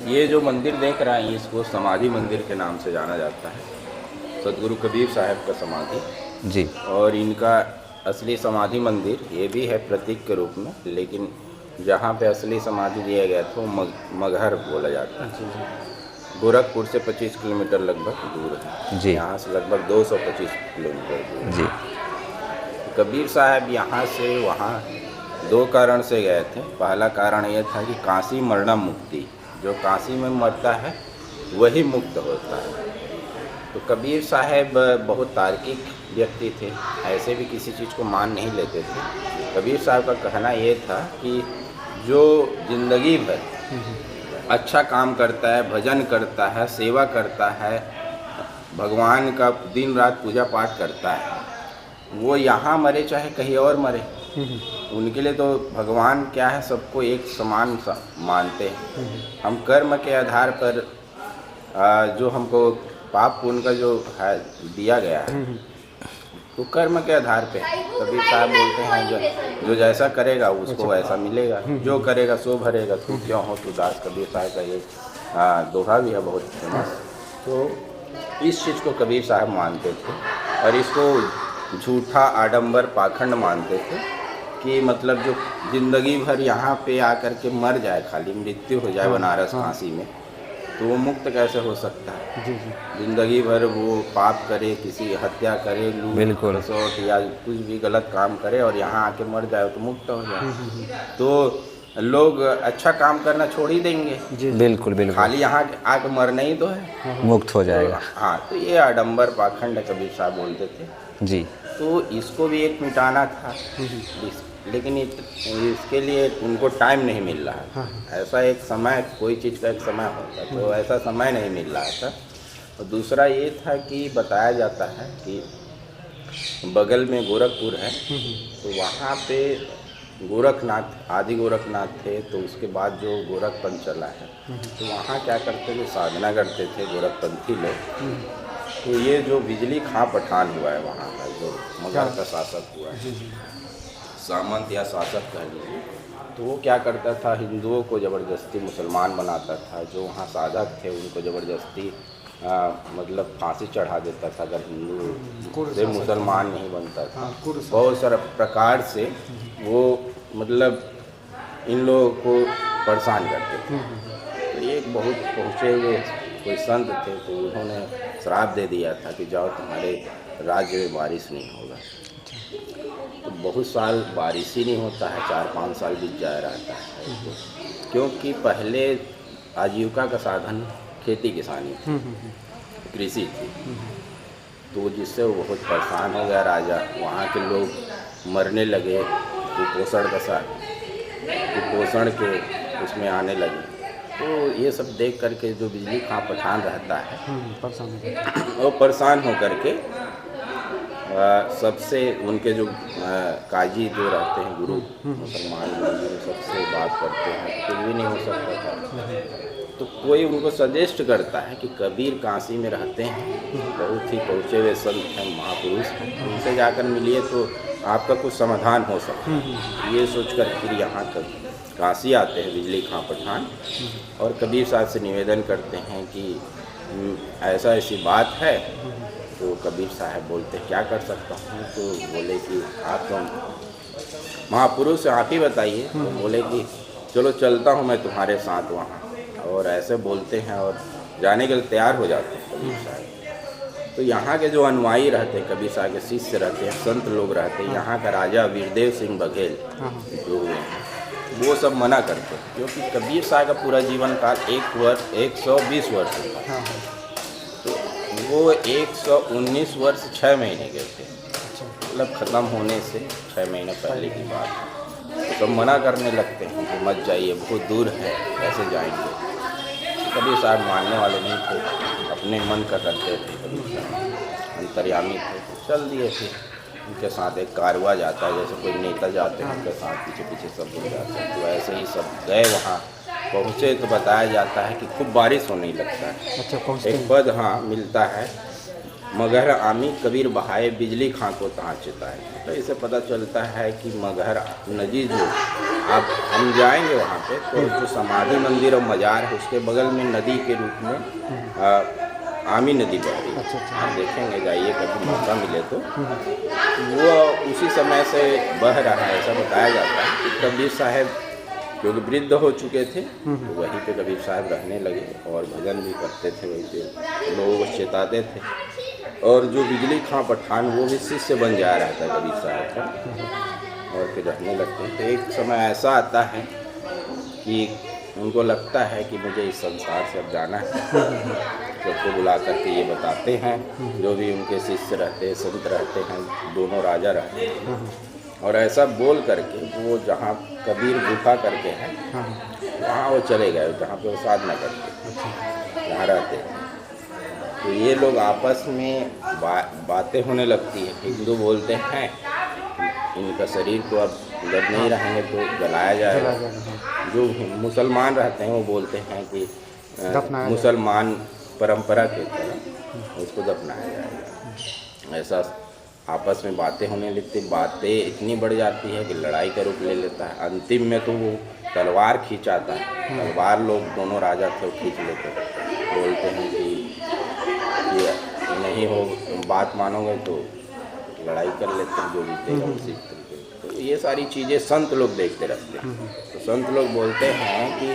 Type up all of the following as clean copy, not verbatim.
ये जो मंदिर देख रहे हैं इसको समाधि मंदिर के नाम से जाना जाता है। सदगुरु कबीर साहब का समाधि जी। और इनका असली समाधि मंदिर ये भी है प्रतीक के रूप में, लेकिन जहाँ पे असली समाधि दिया गया था वो मगहर बोला जाता है। गोरखपुर से 25 किलोमीटर लगभग दूर है। जी। यहाँ से लगभग 225 किलोमीटर दूर है। जी। कबीर साहब यहाँ से वहाँ दो कारण से गए थे। पहला कारण ये था कि काशी मरणम मुक्ति, जो काशी में मरता है वही मुक्त होता है। तो कबीर साहब बहुत तार्किक व्यक्ति थे, ऐसे भी किसी चीज़ को मान नहीं लेते थे। कबीर साहब का कहना ये था कि जो जिंदगी भर अच्छा काम करता है, भजन करता है, सेवा करता है, भगवान का दिन रात पूजा पाठ करता है, वो यहाँ मरे चाहे कहीं और मरे, उनके लिए तो भगवान क्या है, सबको एक समान मानते हैं। हम कर्म के आधार पर जो हमको पाप पुण्य का जो है दिया गया है तो कर्म के आधार पे कबीर साहब बोलते हैं जो जैसा करेगा उसको वैसा मिलेगा, जो करेगा सो भरेगा, तू क्यों हो तू दास। कबीर साहब का ये दोहा भी है बहुत फेमस। तो इस चीज़ को कबीर साहब मानते थे और इसको झूठा आडंबर पाखंड मानते थे कि मतलब जो जिंदगी भर यहाँ पे आकर के मर जाए, खाली मृत्यु हो जाए बनारस काशी में, तो वो मुक्त कैसे हो सकता है। जी जी। जिंदगी भर वो पाप करे, किसी हत्या करे, लूट खसोट या कुछ भी गलत काम करे और यहाँ आके मर जाए तो मुक्त हो जाए। तो लोग अच्छा काम करना छोड़ ही देंगे। जी बिल्कुल बिल्कुल। खाली यहाँ आके मरना ही तो है, मुक्त हो जाएगा। हाँ, तो ये आडंबर पाखंड कबीर साहब बोलते थे जी। तो इसको भी एक मिटाना था, लेकिन इसके लिए उनको टाइम नहीं मिल रहा था। ऐसा एक समय, कोई चीज़ का एक समय होता है, तो ऐसा समय नहीं मिल रहा था। और दूसरा ये था कि बताया जाता है कि बगल में गोरखपुर है, तो वहाँ पे गोरखनाथ, आदि गोरखनाथ थे, तो उसके बाद जो गोरखपंथ चला है, तो वहाँ क्या करते थे, साधना करते थे गोरखपंथी लोग। तो ये जो बिजली खां पठान हुआ है वहाँ का, जो मगहर का शासक हुआ है, सामंत या शासक कह लीजिए, तो वो क्या करता था, हिंदुओं को ज़बरदस्ती मुसलमान बनाता था। जो वहाँ साधक थे उनको ज़बरदस्ती मतलब फांसी चढ़ा देता था अगर हिंदू से मुसलमान नहीं बनता था। बहुत सारे प्रकार से वो मतलब इन लोगों को परेशान करते थे। तो एक बहुत पहुँचे हुए कोई संत थे, तो उन्होंने श्राप दे दिया था कि जाओ तुम्हारे राज्य में बारिश नहीं होगा। तो बहुत साल बारिश ही नहीं होता है, 4-5 साल बीत जा रहता है, क्योंकि पहले आजीविका का साधन खेती किसानी थी, कृषि थी। तो जिससे वो बहुत परेशान हो गया राजा, वहाँ के लोग मरने लगे, कुपोषण के उसमें आने लगे। तो ये सब देख करके जो बिजली खां पठान रहता है वो परेशान हो करके सबसे उनके जो काजी जो रहते हैं गुरु, मुसलमान गुरु, सबसे बात करते हैं तो कुछ भी नहीं हो सकता था। तो कोई उनको सजेस्ट करता है कि कबीर काशी में रहते हैं, बहुत ही पहुँचे हुए संत हैं, महापुरुष हैं, उनसे जाकर मिलिए तो आपका कुछ समाधान हो सकता है। ये सोच कर फिर यहाँ तक काशी आते हैं बिजली खां पठान और कबीर साहब से निवेदन करते हैं कि ऐसा ऐसी बात है। तो कबीर साहब बोलते क्या कर सकता हूँ, तो बोले कि आप तो महापुरुष आप ही बताइए। तो बोले कि चलो चलता हूँ मैं तुम्हारे साथ वहाँ, और ऐसे बोलते हैं और जाने के लिए तैयार हो जाते हैं कबीर साहब। तो यहाँ के जो अनुयायी रहते हैं, कबीर साहब के शिष्य रहते हैं, संत लोग रहते हैं, यहाँ का राजा वीरदेव सिंह बघेल जो वो सब मना करते हैं, क्योंकि कबीर साहब का पूरा जीवन काल 120 वर्ष था। तो वो 119 वर्ष 6 महीने के थे, मतलब ख़त्म होने से 6 महीने पहले की बात। तो सब मना करने लगते हैं कि मत जाइए, बहुत दूर है, कैसे जाएंगे। कबीर साहब मानने वाले नहीं थे, अपने मन का करते थे। कबीर साहब अंतर्यामी थे, तो चल दिए थे। उनके साथ एक कारवा जाता है, जैसे कोई नेता जाते हैं उनके साथ पीछे पीछे सब लोग जाते हैं। तो ऐसे ही सब गए, वहाँ पहुँचे तो बताया जाता है कि खूब बारिश होने लगता है। अच्छा, एक पद हाँ मिलता है मगहर आमी कबीर बहाए बिजली खां को तहाँ चिताए। तो इससे पता चलता है कि मगहर नदी जो आप हम जाएंगे वहाँ पे तो जो समाधि मंदिर और मजार है उसके बगल में नदी के रूप में आमी नदी बह रही है। आप देखेंगे, जाइए कभी मौका मिले तो वो उसी समय से बह रहा है, ऐसा बताया जाता है कि कबीर साहब क्योंकि वृद्ध हो चुके थे तो वहीं पे कबीर साहब रहने लगे और भजन भी करते थे, वहीं पे लोगों को चेताते थे। और जो बिजली खां पठान वो भी शिष्य बन जा रहा था कबीर साहब का और फिर रहने लगते हैं। तो एक समय ऐसा आता है कि उनको लगता है कि मुझे इस संसार से अब जाना है। सबको बुला करके ये बताते हैं, जो भी उनके शिष्य रहते हैं, संत रहते हैं, दोनों राजा रहते हैं, और ऐसा बोल करके वो जहाँ कबीर गुफा करके हैं वहाँ वो चले गए, जहाँ पे वो साधना करते जहाँ रहते थे। तो ये लोग आपस में बातें होने लगती है। हिंदू बोलते हैं इनका शरीर तो अब जब नहीं रहेंगे तो जलाया जाएगा। जो मुसलमान रहते हैं वो बोलते हैं कि मुसलमान परंपरा के तरह उसको दफनाया जाएगा। ऐसा आपस में बातें होने लगती, बातें इतनी बढ़ जाती है कि लड़ाई का रूप ले लेता है। अंतिम में तो वो तलवार खींचाता है, तलवार लोग दोनों राजा थे वो खींच लेते हैं, बोलते हैं कि ये नहीं हो, बात मानोगे तो लड़ाई कर लेते हैं, जो जीतेगा उसी तरीके। तो ये सारी चीज़ें संत लोग देखते रहते हैं। तो संत लोग बोलते हैं कि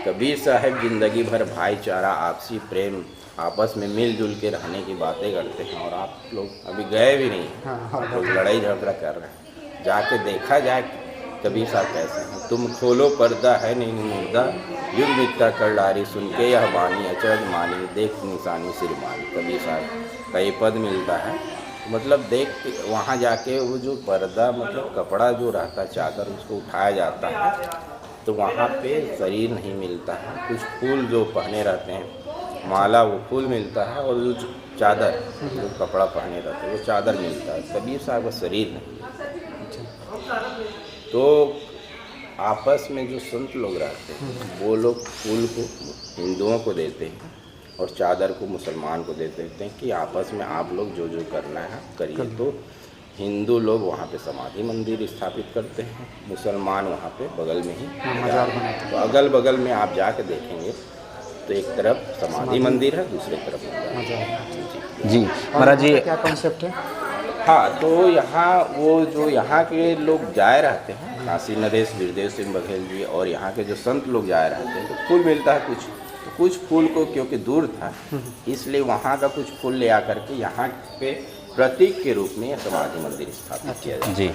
कबीर साहब जिंदगी भर भाईचारा, आपसी प्रेम, आपस में मिलजुल के रहने की बातें करते हैं, और आप लोग अभी गए भी नहीं, आप लोग लड़ाई झगड़ा कर रहे हैं। जाके देखा जाए कबीर साहब कैसे हैं। तुम खोलो पर्दा है नहीं मुर्दा, युग मिथ्या कर लारी, सुन के यह बानी अचरज मानी, देख निशानी सिर मानी। कबीर साहब का ये पद मिलता है। मतलब देख वहाँ जाके वो जो पर्दा मतलब कपड़ा जो रहता, चादर, उसको उठाया जाता है तो वहाँ पे शरीर नहीं मिलता है। कुछ फूल जो पहने रहते हैं, माला, वो फूल मिलता है, और जो चादर जो कपड़ा पहने रहते हैं वो चादर मिलता है। कबीर साहब का शरीर नहीं। तो आपस में जो संत लोग रहते हैं वो लोग फूल को हिंदुओं को देते हैं और चादर को मुसलमान को दे देते हैं कि आपस में आप लोग जो जो करना है करिए। तो हिंदू लोग वहाँ पे समाधि मंदिर स्थापित करते हैं, मुसलमान वहाँ पे बगल में ही मजार बनाते हैं। तो अगल बगल में आप जाके देखेंगे तो एक तरफ समाधि मंदिर है, दूसरे तरफ मजार। जी महाराज जी, क्या कॉन्सेप्ट है? हाँ, तो यहाँ वो जो यहाँ के लोग जाए रहते हैं, काशी नरेश बिरदेव सिंह बघेल जी और यहाँ के जो संत लोग जाए रहते हैं, तो फूल मिलता है कुछ, तो कुछ फूल को क्योंकि दूर था इसलिए वहाँ का कुछ फूल ले आकर के यहाँ पे प्रतीक के रूप में समाधि मंदिर स्थापित किया जाता है। जी